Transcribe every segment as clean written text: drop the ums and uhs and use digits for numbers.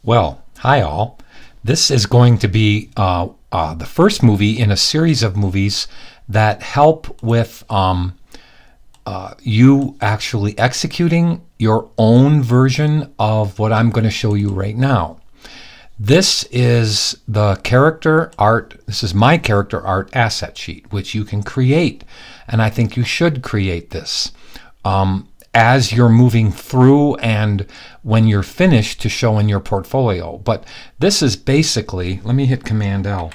Well, hi all. This is going to be the first movie in a series of movies that help with you actually executing your own version of what I'm going to show you right now. This is the character art. This is my character art asset sheet, which you can create, and I think you should create this as you're moving through and when you're finished to show in your portfolio. But this is basically, let me hit Command L.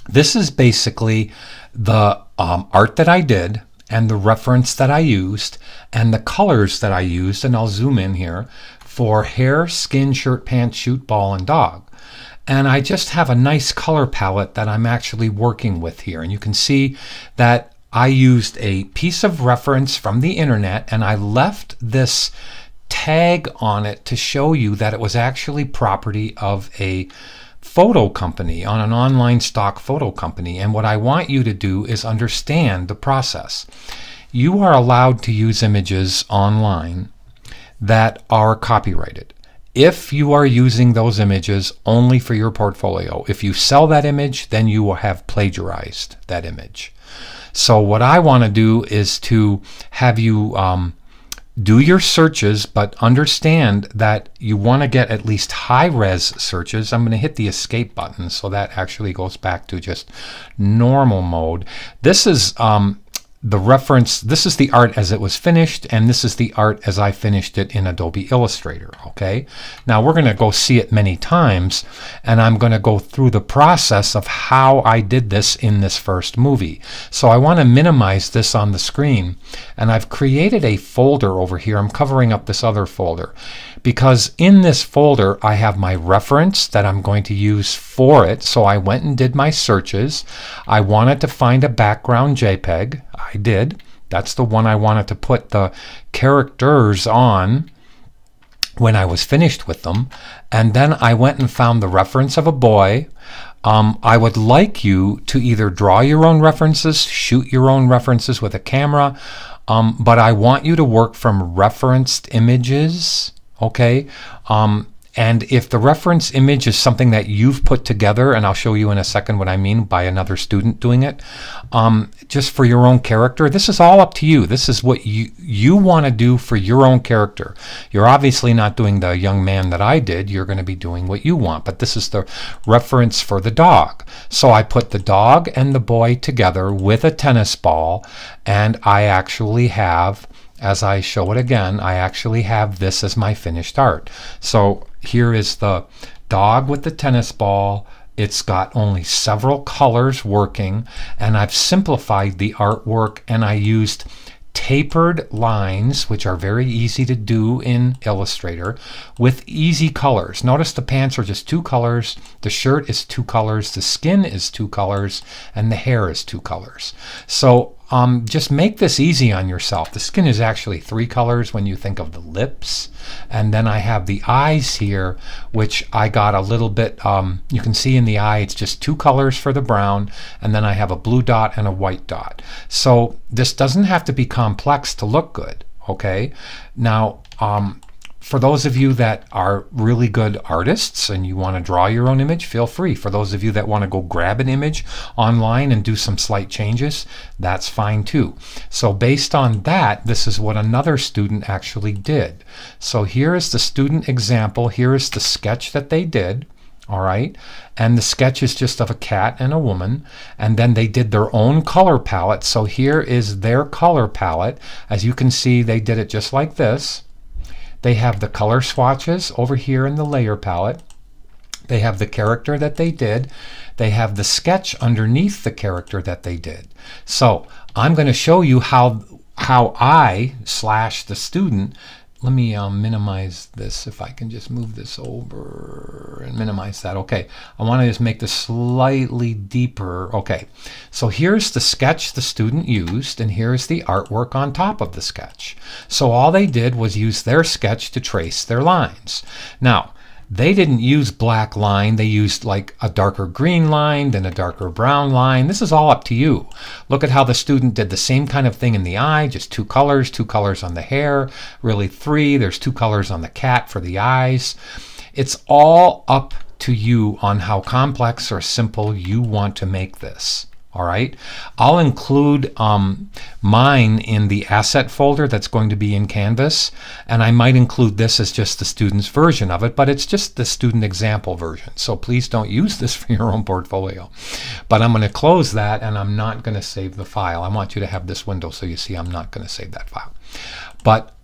This is basically the art that I did and the reference that I used and the colors that I used, and I'll zoom in here, for hair, skin, shirt, pants, shoot, ball, and dog. And I just have a nice color palette that I'm actually working with here. And you can see that I used a piece of reference from the internet and I left this tag on it to show you that it was actually property of a photo company, on an online stock photo company. And what I want you to do is understand the process. You are allowed to use images online that are copyrighted if you are using those images only for your portfolio. If you sell that image, then you will have plagiarized that image. So what I want to do is to have you do your searches, but understand that you want to get at least high-res searches. I'm going to hit the escape button so that actually goes back to just normal mode. This is the reference. This is the art as it was finished, and this is the art as I finished it in Adobe Illustrator. Okay, now we're going to go see it many times, and I'm going to go through the process of how I did this in this first movie. So I want to minimize this on the screen, and I've created a folder over here. I'm covering up this other folder because in this folder I have my reference that I'm going to use for it. So I went and did my searches. I wanted to find a background JPEG. I did. That's the one I wanted to put the characters on when I was finished with them. And then I went and found the reference of a boy. I would like you to either draw your own references, shoot your own references with a camera, but I want you to work from referenced images, okay? And if the reference image is something that you've put together, and I'll show you in a second what I mean by another student doing it, just for your own character, this is all up to you. This is what you want to do for your own character. You're obviously not doing the young man that I did. You're going to be doing what you want, but this is the reference for the dog. So I put the dog and the boy together with a tennis ball, and I actually have, as I show it again, I actually have this as my finished art. So here is the dog with the tennis ball. It's got only several colors working, and I've simplified the artwork, and I used tapered lines, which are very easy to do in Illustrator, with easy colors. Notice the pants are just 2 colors, the shirt is 2 colors, the skin is 2 colors, and the hair is 2 colors. So just make this easy on yourself. The skin is actually 3 colors when you think of the lips. And then I have the eyes here, which I got a little bit, you can see in the eye, it's just 2 colors for the brown. And then I have a blue dot and a white dot. So this doesn't have to be complex to look good, okay? Now, for those of you that are really good artists and you want to draw your own image, feel free. For those of you that want to go grab an image online and do some slight changes, that's fine too. So based on that, this is what another student actually did. So here is the student example. Here is the sketch that they did. All right, and the sketch is just of a cat and a woman, and then they did their own color palette. So here is their color palette. As you can see, they did it just like this. They have the color swatches over here in the layer palette. They have the character that they did. They have the sketch underneath the character that they did. So I'm going to show you how I / the student. Let me minimize this. If I can just move this over and minimize that. Okay, I want to just make this slightly deeper. Okay, so here's the sketch the student used, and here's the artwork on top of the sketch. So all they did was use their sketch to trace their lines. Now, They didn't use black line. They used like a darker green line, then a darker brown line. This is all up to you. Look at how the student did the same kind of thing in the eye, just two colors on the hair, really three. There's two colors on the cat for the eyes. It's all up to you on how complex or simple you want to make this. All right, I'll include mine in the asset folder that's going to be in Canvas, and I might include this as just the student's version of it, but it's just the student example version. So please don't use this for your own portfolio. But I'm going to close that, and I'm not going to save the file. I want you to have this window so you see I'm not going to save that file. But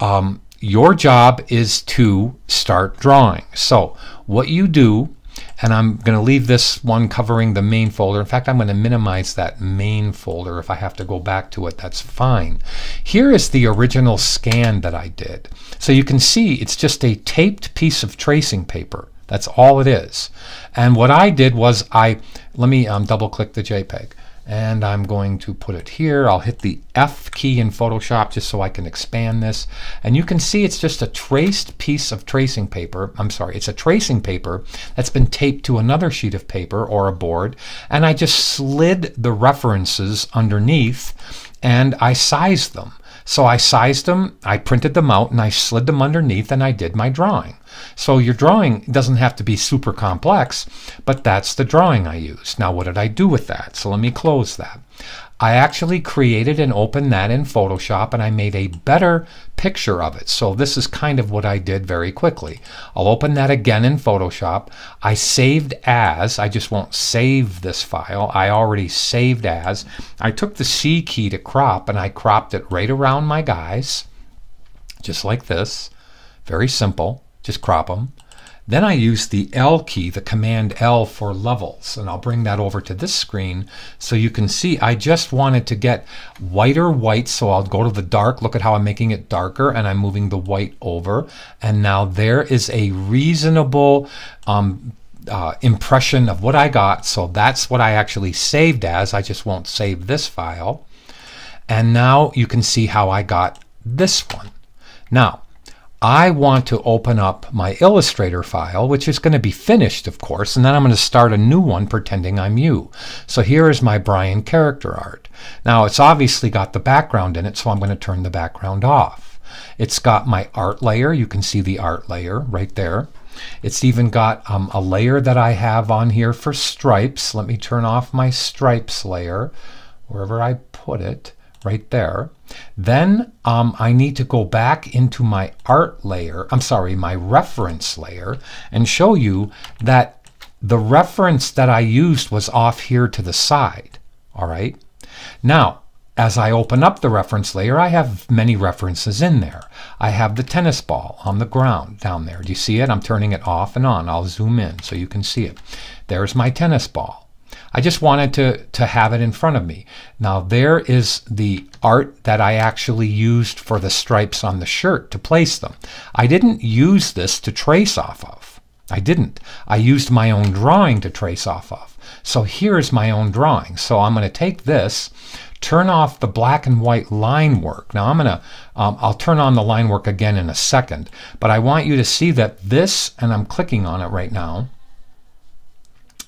your job is to start drawing. So what you do, and I'm going to leave this one covering the main folder. In fact, I'm going to minimize that main folder. If I have to go back to it, that's fine. Here is the original scan that I did. So you can see it's just a taped piece of tracing paper. That's all it is. And what I did was let me double click the JPEG. And I'm going to put it here. I'll hit the F key in Photoshop just so I can expand this. And you can see it's just a traced piece of tracing paper. I'm sorry, it's a tracing paper that's been taped to another sheet of paper or a board. And I just slid the references underneath and I sized them. So I sized them, I printed them out, and I slid them underneath, and I did my drawing. So your drawing doesn't have to be super complex, but that's the drawing I used. Now, what did I do with that? So let me close that. I actually created and opened that in Photoshop, and I made a better picture of it. So this is kind of what I did very quickly. I'll open that again in Photoshop. I saved as. I just won't save this file. I already saved as. I took the C key to crop, and I cropped it right around my guys, just like this. Very simple. Just crop them. Then I use the L key, the Command L for levels, and I'll bring that over to this screen so you can see I just wanted to get whiter white, so I'll go to the dark. Look at how I'm making it darker, and I'm moving the white over, and now there is a reasonable impression of what I got. So that's what I actually saved as. I just won't save this file. And now you can see how I got this one. Now, I want to open up my Illustrator file, which is going to be finished, of course, and then I'm going to start a new one pretending I'm you. So here is my Brian character art. Now, it's obviously got the background in it, so I'm going to turn the background off. It's got my art layer. You can see the art layer right there. It's even got a layer that I have on here for stripes. Let me turn off my stripes layer, wherever I put it. Right there. Then I need to go back into my art layer, my reference layer, and show you that the reference that I used was off here to the side. All right. Now, as I open up the reference layer, I have many references in there. I have the tennis ball on the ground down there. Do you see it? I'm turning it off and on. I'll zoom in so you can see it. There's my tennis ball. I just wanted to have it in front of me. Now there is the art that I actually used for the stripes on the shirt to place them. I didn't use this to trace off of. I didn't. I used my own drawing to trace off of. So here's my own drawing. So I'm going to take this, turn off the black and white line work. Now I'll turn on the line work again in a second, but I want you to see that this, and I'm clicking on it right now,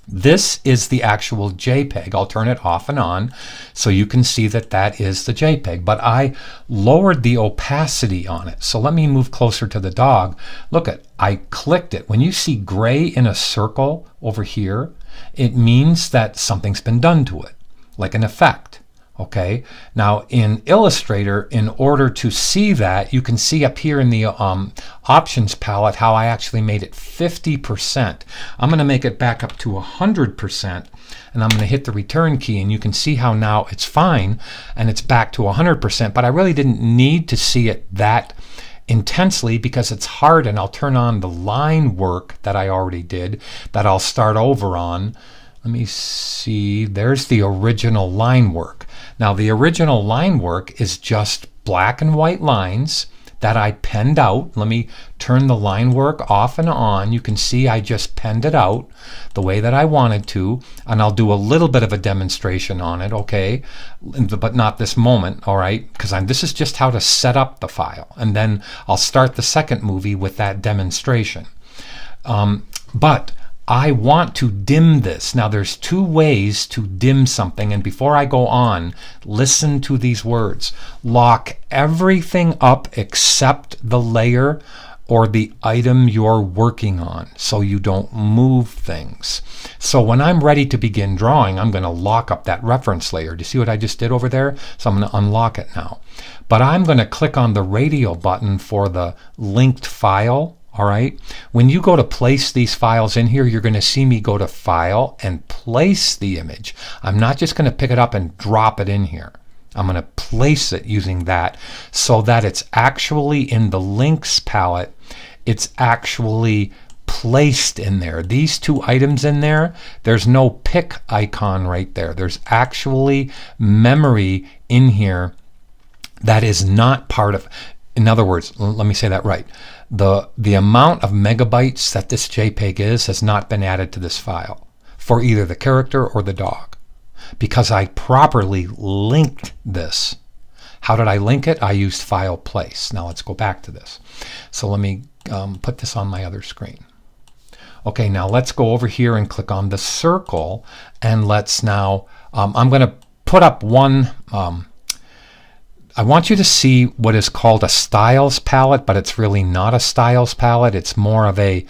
this is the actual JPEG. I'll turn it off and on so you can see that that is the JPEG. But I lowered the opacity on it. So let me move closer to the dog. Look at, I clicked it. When you see gray in a circle over here, it means that something's been done to it, like an effect. Okay, now in Illustrator, in order to see that, you can see up here in the options palette how I actually made it 50%. I'm going to make it back up to 100%, and I'm going to hit the return key, and you can see how now it's fine and it's back to 100%, but I really didn't need to see it that intensely because it's hard, and I'll turn on the line work that I already did that I'll start over on. Let me see, there's the original line work. Now the original line work is just black and white lines that I penned out. Let me turn the line work off and on. You can see I just penned it out the way that I wanted to, and I'll do a little bit of a demonstration on it, okay? But not this moment, all right? Because this is just how to set up the file, and then I'll start the second movie with that demonstration. But I want to dim this. Now there's two ways to dim something, and before I go on, listen to these words. Lock everything up except the layer or the item you're working on so you don't move things. So when I'm ready to begin drawing, I'm going to lock up that reference layer. Do you see what I just did over there? So I'm going to unlock it now. But I'm going to click on the radio button for the linked file. All right. When you go to place these files in here, you're going to see me go to File and place the image. I'm not just going to pick it up and drop it in here. I'm going to place it using that so that it's actually in the links palette. It's actually placed in there. These two items in there, there's no pick icon right there. There's actually memory in here that is not part of. In other words, let me say that right. The amount of megabytes that this JPEG is has not been added to this file for either the character or the dog, because I properly linked this. How did I link it? I used file place. Now let's go back to this. So let me put this on my other screen. Okay, now let's go over here and click on the circle, and let's now, I'm going to put up one, I want you to see what is called a styles palette, but it's really not a styles palette. It's more of a,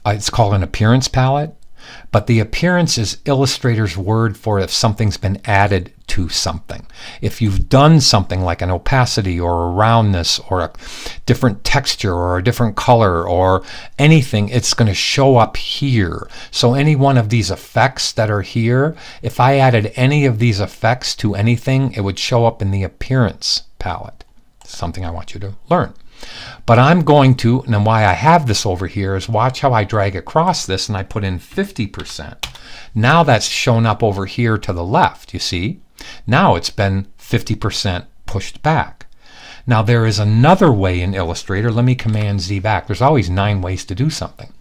it's called an appearance palette. But the appearance is Illustrator's word for if something's been added to something. If you've done something like an opacity or a roundness or a different texture or a different color or anything, it's going to show up here. So any one of these effects that are here, if I added any of these effects to anything, it would show up in the appearance palette. Something I want you to learn. But I'm going to, and why I have this over here is watch how I drag across this and I put in 50%. Now that's shown up over here to the left, you see? Now it's been 50% pushed back. Now there is another way in Illustrator. Let me Command Z back. There's always 9 ways to do something.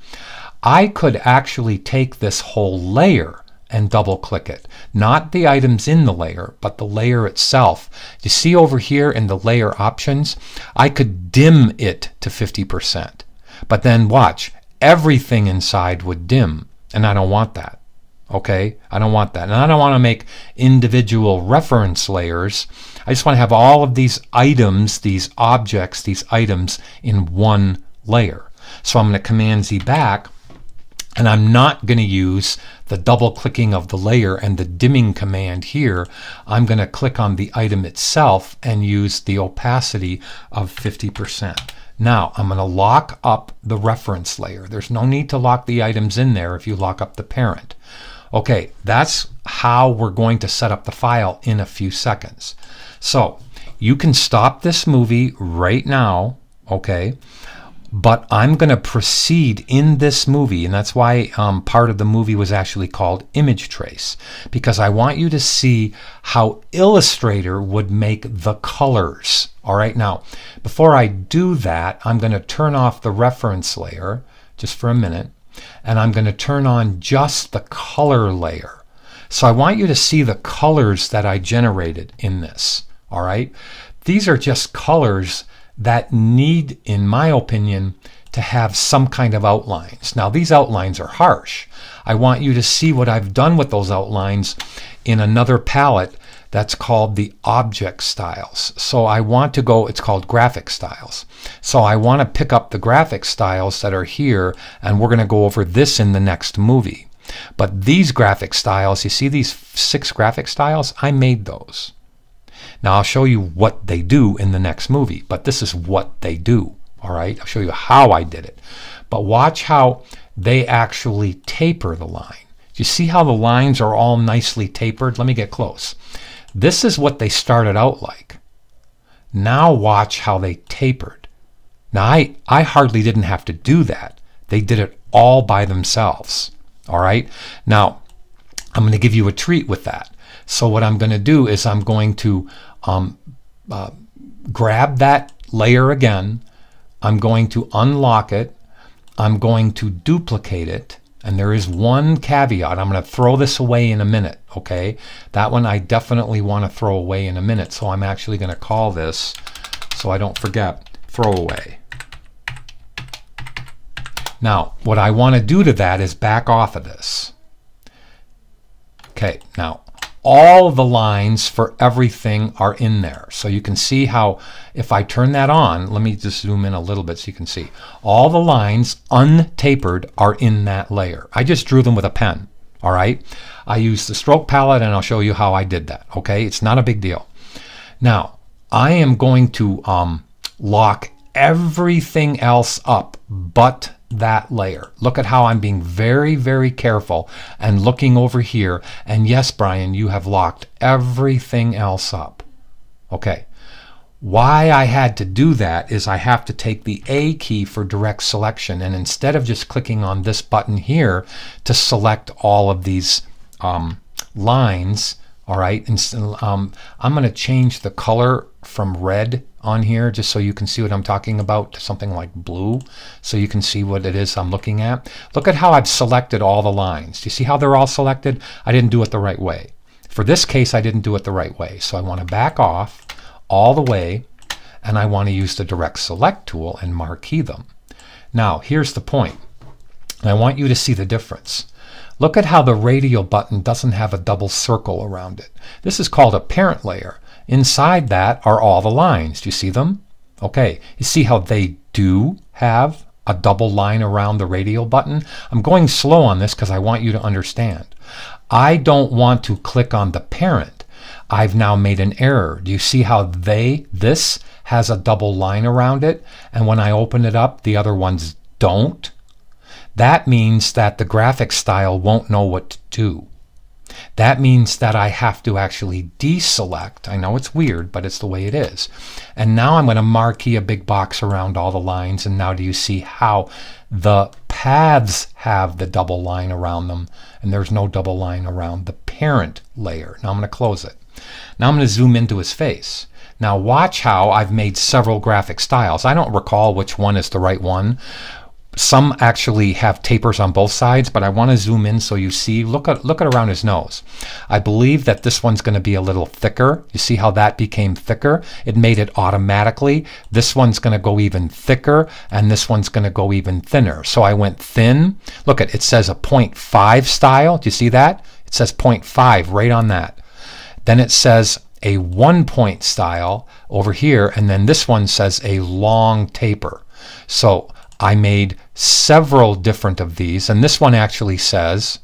I could actually take this whole layer and double click it. Not the items in the layer, but the layer itself. You see over here in the layer options, I could dim it to 50%. But then watch, everything inside would dim, and I don't want that. Okay, I don't want that. And I don't want to make individual reference layers. I just want to have all of these items, these objects, these items in one layer. So I'm going to Command Z back, and I'm not going to use the double clicking of the layer and the dimming command here. I'm going to click on the item itself and use the opacity of 50%. Now I'm going to lock up the reference layer. There's no need to lock the items in there if you lock up the parent. Okay, that's how we're going to set up the file in a few seconds. So you can stop this movie right now, okay? But I'm going to proceed in this movie, and that's why part of the movie was actually called ImageTrace, because I want you to see how Illustrator would make the colors. All right, now, before I do that, I'm going to turn off the reference layer just for a minute, and I'm going to turn on just the color layer. So I want you to see the colors that I generated in this. All right, these are just colors that need, in my opinion, to have some kind of outlines. Now these outlines are harsh. I want you to see what I've done with those outlines in another palette that's called the object styles. So I want to go, it's called graphic styles. So I want to pick up the graphic styles that are here, and we're going to go over this in the next movie. But these graphic styles, you see these 6 graphic styles? I made those. Now I'll show you what they do in the next movie, but this is what they do. All right, I'll show you how I did it. But watch how they actually taper the line. Do you see how the lines are all nicely tapered? Let me get close. This is what they started out like. Now watch how they tapered. Now I hardly didn't have to do that. They did it all by themselves. All right, now I'm going to give you a treat with that. So what I'm going to do is I'm going to grab that layer again. I'm going to unlock it. I'm going to duplicate it. And there is one caveat. I'm going to throw this away in a minute. Okay, that one I definitely want to throw away in a minute. So I'm actually going to call this, so I don't forget, throwaway. Now what I want to do to that is back off of this. Okay, now all the lines for everything are in there. So you can see how, if I turn that on, let me just zoom in a little bit so you can see. All the lines untapered are in that layer. I just drew them with a pen, all right? I used the stroke palette, and I'll show you how I did that, okay? It's not a big deal. Now, I am going to lock everything else up but that layer. Look at how I'm being very, very careful and looking over here. And yes, Brian, you have locked everything else up. Okay. Why I had to do that is I have to take the A key for direct selection, and instead of just clicking on this button here to select all of these lines, all right, and, I'm going to change the color from red on here just so you can see what I'm talking about to something like blue, so you can see what it is I'm looking at. Look at how I've selected all the lines. Do you see how they're all selected? I didn't do it the right way. For this case, I didn't do it the right way. So I want to back off all the way, and I want to use the direct select tool and marquee them. Now, here's the point. I want you to see the difference. Look at how the radial button doesn't have a double circle around it. This is called a parent layer. Inside that are all the lines. Do you see them? Okay, you see how they do have a double line around the radial button? I'm going slow on this because I want you to understand. I don't want to click on the parent. I've now made an error. Do you see how this has a double line around it, and when I open it up, the other ones don't? That means that the graphic style won't know what to do. That means that I have to actually deselect. I know it's weird, but it's the way it is. And now I'm going to marquee a big box around all the lines, and now do you see how the paths have the double line around them, and there's no double line around the parent layer. Now I'm going to close it. Now I'm going to zoom into his face. Now watch how I've made several graphic styles. I don't recall which one is the right one. Some actually have tapers on both sides, but I want to zoom in so you see. Look at around his nose. I believe that this one's going to be a little thicker. You see how that became thicker? It made it automatically. This one's going to go even thicker, and this one's going to go even thinner. So I went thin. Look at it says a 0.5 style. Do you see that? It says 0.5 right on that. Then it says a 1 point style over here, and then this one says a long taper. So I made several different of these, and this one actually says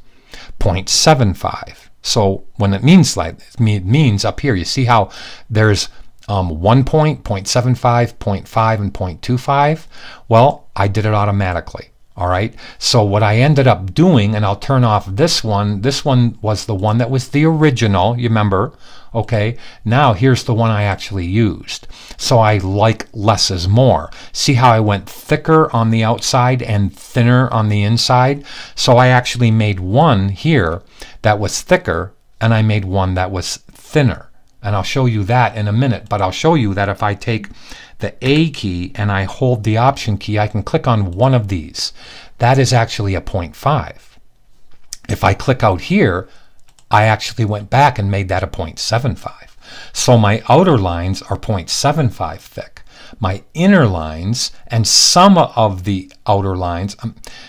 0.75. So when it means like it means up here, you see how there's 1 point, 0.75, 0.5, and 0.25. Well, I did it automatically. All right. So what I ended up doing, and I'll turn off this one. This one was the one that was the original. You remember? Okay. Now here's the one I actually used. So I like less is more. See how I went thicker on the outside and thinner on the inside? So I actually made one here that was thicker, and I made one that was thinner. And I'll show you that in a minute. But I'll show you that if I take the A key and I hold the Option key, I can click on one of these. That is actually a 0.5. If I click out here, I actually went back and made that a 0.75. So my outer lines are 0.75 thick. My inner lines and some of the outer lines,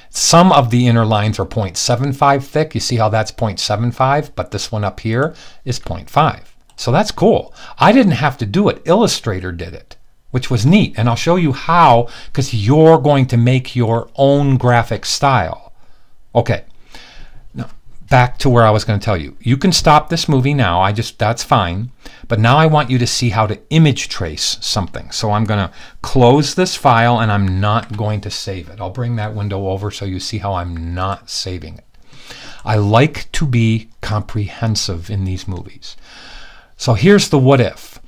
some of the inner lines are 0.75 thick. You see how that's 0.75, but this one up here is 0.5. So that's cool. I didn't have to do it. Illustrator did it, which was neat. And I'll show you how, because you're going to make your own graphic style. Okay. Now, back to where I was going to tell you. You can stop this movie now. That's fine. But now I want you to see how to image trace something. So I'm going to close this file, and I'm not going to save it. I'll bring that window over so you see how I'm not saving it. I like to be comprehensive in these movies. So here's the what if.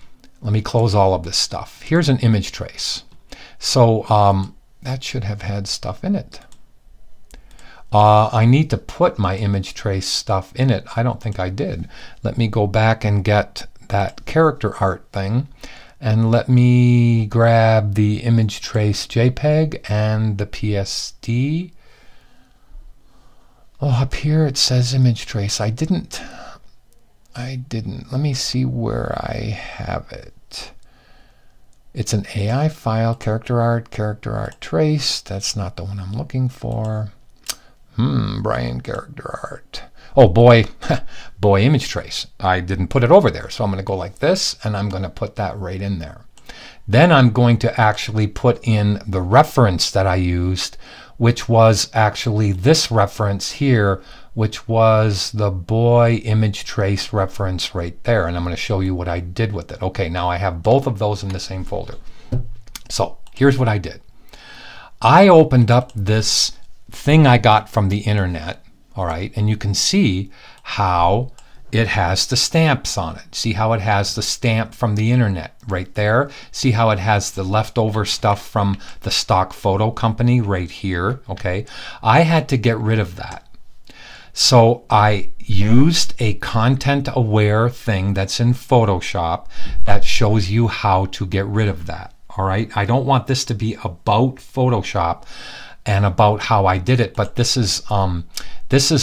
Let me close all of this stuff. Here's an image trace. So that should have had stuff in it. I need to put my image trace stuff in it. I don't think I did. Let me go back and get that character art thing. And let me grab the image trace JPEG and the PSD. Oh, up here it says image trace. I didn't. Let me see where I have it. It's an AI file, character art trace. That's not the one I'm looking for. Brian, character art. Oh boy, boy image trace. I didn't put it over there. So I'm going to go like this, and I'm going to put that right in there. Then I'm going to actually put in the reference that I used, which was actually this reference here, which was the boy image trace reference right there. And I'm going to show you what I did with it. Okay, now I have both of those in the same folder. So here's what I did. I opened up this thing I got from the internet, all right, and you can see how it has the stamps on it. See how it has the stamp from the internet right there? See how it has the leftover stuff from the stock photo company right here? Okay, I had to get rid of that. So I used a content-aware thing that's in Photoshop that shows you how to get rid of that. All right, I don't want this to be about Photoshop and about how I did it, but this is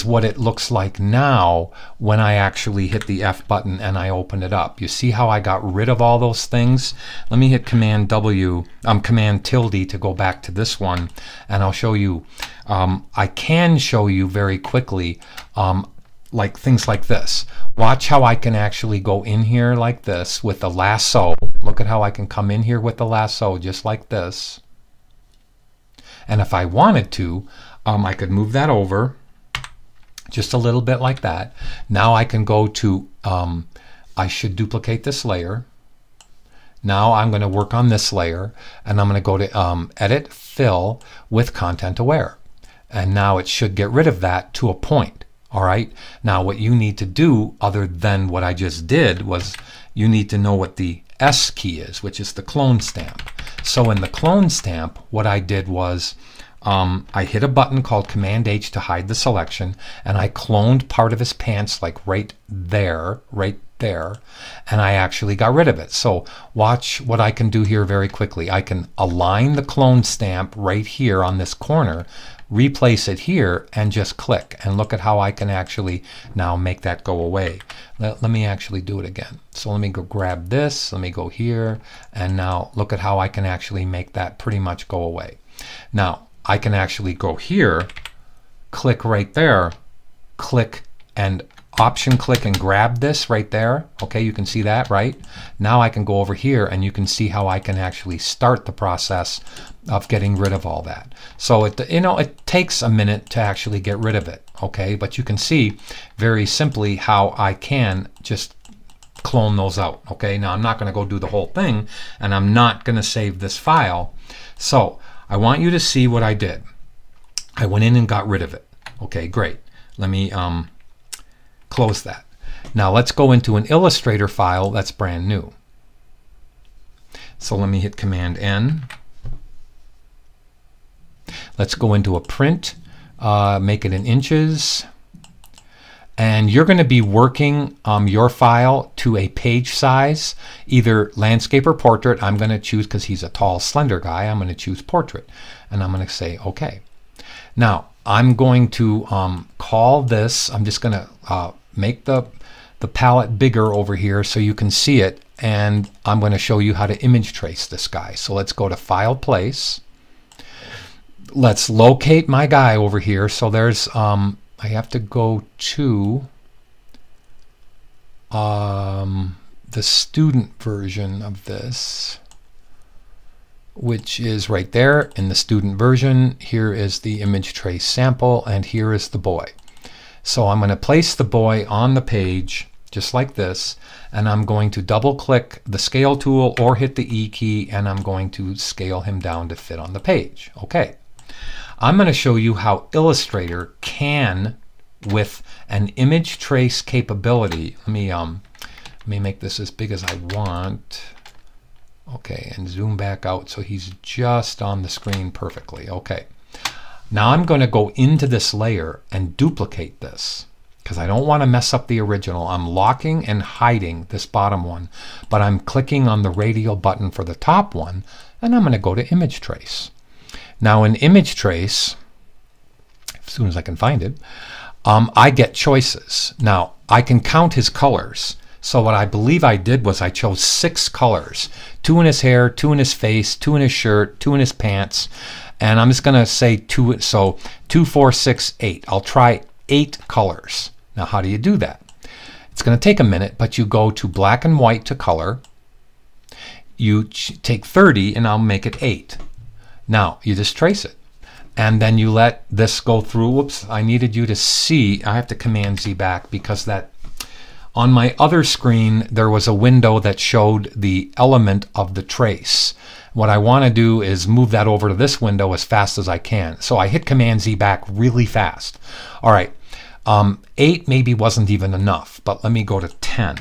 what it looks like now when I actually hit the F button and I open it up. You see how I got rid of all those things? Let me hit Command tilde to go back to this one, and I'll show you. I can show you very quickly like things like this. Watch how I can actually go in here like this with the lasso. Look at how I can come in here with the lasso just like this. And if I wanted to, I could move that over just a little bit like that. Now I can go to, I should duplicate this layer. Now I'm going to work on this layer, and I'm going to go to Edit, Fill with Content Aware. And now it should get rid of that to a point. All right. Now what you need to do, other than what I just did, was you need to know what the S key is, which is the clone stamp. So in the clone stamp, what I did was I hit a button called Command H to hide the selection, and I cloned part of his pants like right there, and I actually got rid of it. So watch what I can do here very quickly. I can align the clone stamp right here on this corner, replace it here, and just click, and look at how I can actually now make that go away. Let me actually do it again. So let me go grab this, let me go here, and now look at how I can actually make that pretty much go away. Now I can actually go here, click right there, click and option click and grab this right there. Okay, you can see that, right? Now I can go over here and you can see how I can actually start the process of getting rid of all that. So it takes a minute to actually get rid of it, okay? But you can see very simply how I can just clone those out, okay? Now I'm not going to go do the whole thing, and I'm not going to save this file. So I want you to see what I did. I went in and got rid of it. Okay, great. Let me close that. Now let's go into an Illustrator file that's brand new. So let me hit Command N. Let's go into a print, make it in inches, and you're going to be working your file to a page size, either landscape or portrait. I'm going to choose, because he's a tall, slender guy, I'm going to choose portrait, and I'm going to say OK. Now I'm going to call this, I'm just going to make the palette bigger over here so you can see it, and I'm going to show you how to image trace this guy. So let's go to File, Place. Let's locate my guy over here. So there's I have to go to the student version of this, which is right there in the student version. Here is the image trace sample, and here is the boy. So I'm going to place the boy on the page just like this, and I'm going to double click the scale tool or hit the E key, and I'm going to scale him down to fit on the page. Okay. I'm going to show you how Illustrator can, with an image trace capability, let me make this as big as I want. Okay, and zoom back out so he's just on the screen perfectly. Okay. Now I'm going to go into this layer and duplicate this, because I don't want to mess up the original. I'm locking and hiding this bottom one, but I'm clicking on the radial button for the top one, and I'm going to go to Image Trace. Now in Image Trace, as soon as I can find it, I get choices. Now I can count his colors. So what I believe I did was I chose 6 colors, 2 in his hair, 2 in his face, 2 in his shirt, 2 in his pants, and I'm just going to say 2, so 2, 4, 6, 8. I'll try 8 colors. Now, how do you do that? It's going to take a minute, but you go to black and white to color. You take 30 and I'll make it 8. Now, you just trace it. And then you let this go through. Whoops, I needed you to see. I have to Command Z back because that on my other screen there was a window that showed the element of the trace. What I want to do is move that over to this window as fast as I can. So I hit Command Z back really fast. All right, 8 maybe wasn't even enough, but let me go to 10.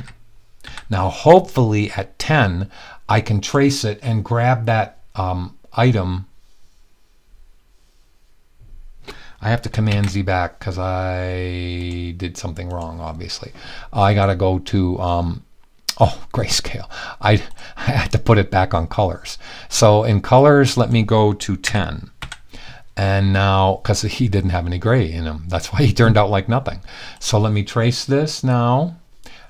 Now hopefully at 10 I can trace it and grab that item. I have to Command Z back because I did something wrong, obviously. I got to go to, grayscale. I had to put it back on colors. So in colors, let me go to 10. And now, because he didn't have any gray in him, that's why he turned out like nothing. So let me trace this now.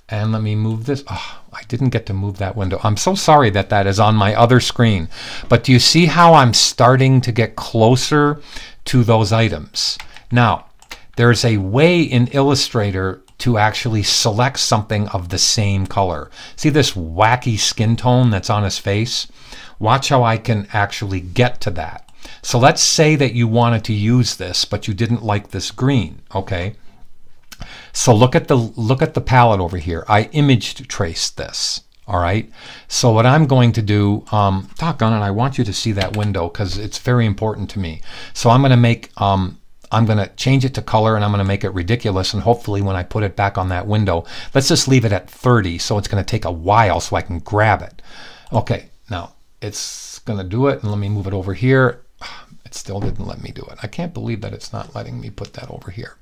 And let me move this. Oh, I didn't get to move that window. I'm so sorry that that is on my other screen. But do you see how I'm starting to get closer to those items? Now, there's a way in Illustrator to actually select something of the same color. See this wacky skin tone that's on his face? Watch how I can actually get to that. So let's say that you wanted to use this, but you didn't like this green, okay? So look at the palette over here. I ImageTrace this. All right. So what I'm going to do, doggone it, I want you to see that window because it's very important to me. So I'm going to make, I'm going to change it to color and I'm going to make it ridiculous. And hopefully when I put it back on that window, let's just leave it at 30. So it's going to take a while so I can grab it. Okay. Now it's going to do it. And let me move it over here. It still didn't let me do it. I can't believe that it's not letting me put that over here.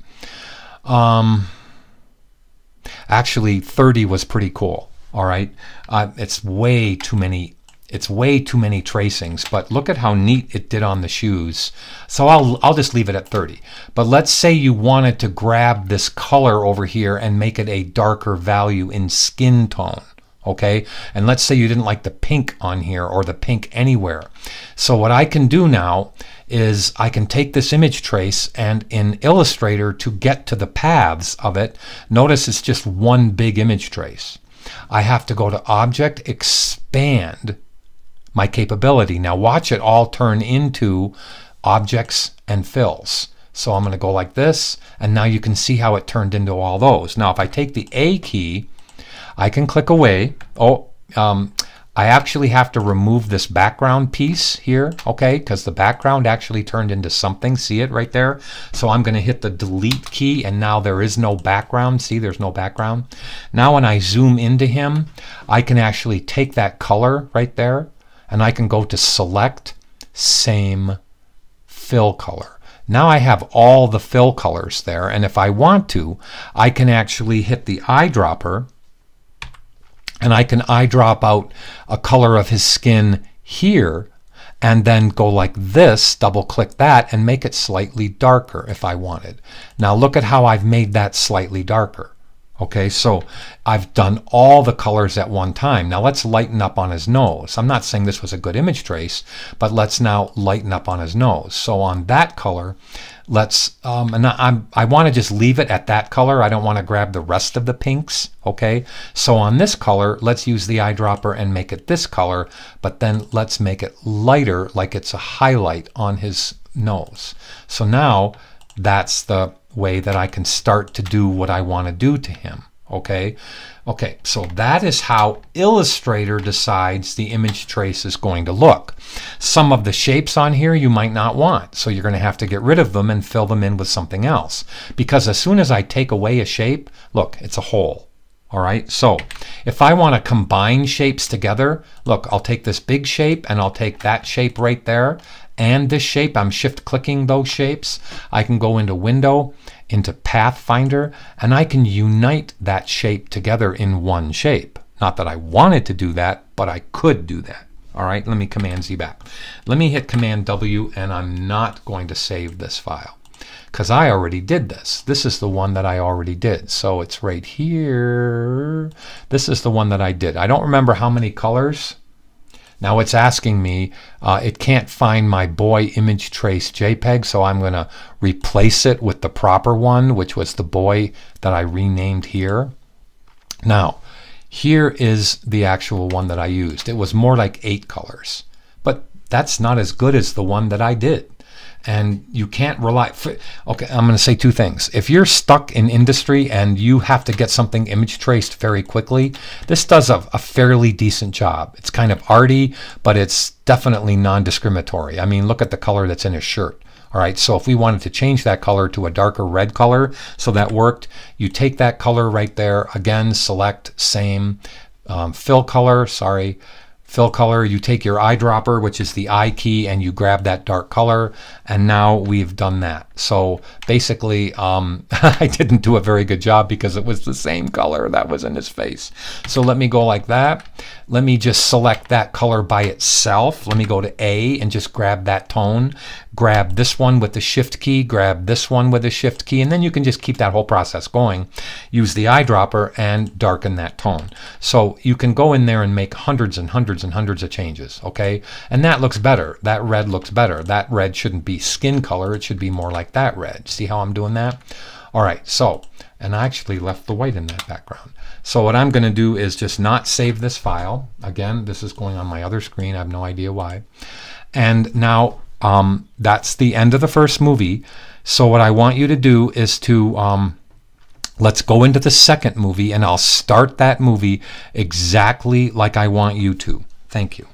Actually 30 was pretty cool. All right, it's way too many tracings, but look at how neat it did on the shoes. So I'll just leave it at 30. But let's say you wanted to grab this color over here and make it a darker value in skin tone. Okay, and let's say you didn't like the pink on here or the pink anywhere. So what I can do now is I can take this image trace and in Illustrator to get to the paths of it, notice it's just one big image trace. I have to go to Object, Expand my capability. Now watch it all turn into objects and fills. So I'm going to go like this, and now you can see how it turned into all those. Now if I take the A key, I can click away. I actually have to remove this background piece here, okay, because the background actually turned into something. See it right there? So I'm going to hit the delete key, and now there is no background. See, there's no background. Now when I zoom into him, I can actually take that color right there, and I can go to Select, Same, Fill Color. Now I have all the fill colors there, and if I want to, I can actually hit the eyedropper, and I can eyedrop out a color of his skin here and then go like this, double click that and make it slightly darker if I wanted. Now look at how I've made that slightly darker. Okay, so I've done all the colors at one time. Now let's lighten up on his nose. I'm not saying this was a good image trace, but let's now lighten up on his nose. So on that color, let's, and I want to just leave it at that color. I don't want to grab the rest of the pinks, okay? So on this color, let's use the eyedropper and make it this color, but then let's make it lighter like it's a highlight on his nose. So now that's the way that I can start to do what I want to do to him, okay? Okay, so that is how Illustrator decides the image trace is going to look. Some of the shapes on here you might not want, so you're going to have to get rid of them and fill them in with something else. Because as soon as I take away a shape, look, it's a hole. All right, so if I want to combine shapes together, look, I'll take this big shape and I'll take that shape right there and this shape. I'm shift clicking those shapes. I can go into Window, into Pathfinder, and I can unite that shape together in one shape. Not that I wanted to do that, but I could do that. All right, let me Command Z back. Let me hit Command W, and I'm not going to save this file because I already did this. This is the one that I already did. So it's right here. This is the one that I did. I don't remember how many colors. Now it's asking me, it can't find my boy ImageTrace JPEG, so I'm going to replace it with the proper one, which was the boy that I renamed here. Now, here is the actual one that I used. It was more like 8 colors, but that's not as good as the one that I did. And you can't rely. Okay, I'm going to say 2 things. If you're stuck in industry and you have to get something image traced very quickly, this does a fairly decent job. It's kind of arty, but it's definitely non-discriminatory. I mean, look at the color that's in his shirt. All right, so if we wanted to change that color to a darker red color, so that worked, you take that color right there, again, select same, fill color, you take your eyedropper, which is the I key, and you grab that dark color, and now we've done that. So basically, I didn't do a very good job because it was the same color that was in his face. So let me go like that. Let me just select that color by itself. Let me go to A and just grab that tone. Grab this one with the shift key, grab this one with the shift key, and then you can just keep that whole process going. Use the eyedropper and darken that tone. So you can go in there and make hundreds and hundreds and hundreds of changes, okay? And that looks better. That red looks better. That red shouldn't be skin color. It should be more like that red. See how I'm doing that? All right, so, and I actually left the white in that background. So what I'm going to do is just not save this file. Again, this is going on my other screen. I have no idea why. And now that's the end of the first movie. So what I want you to do is to let's go into the second movie, and I'll start that movie exactly like I want you to. Thank you.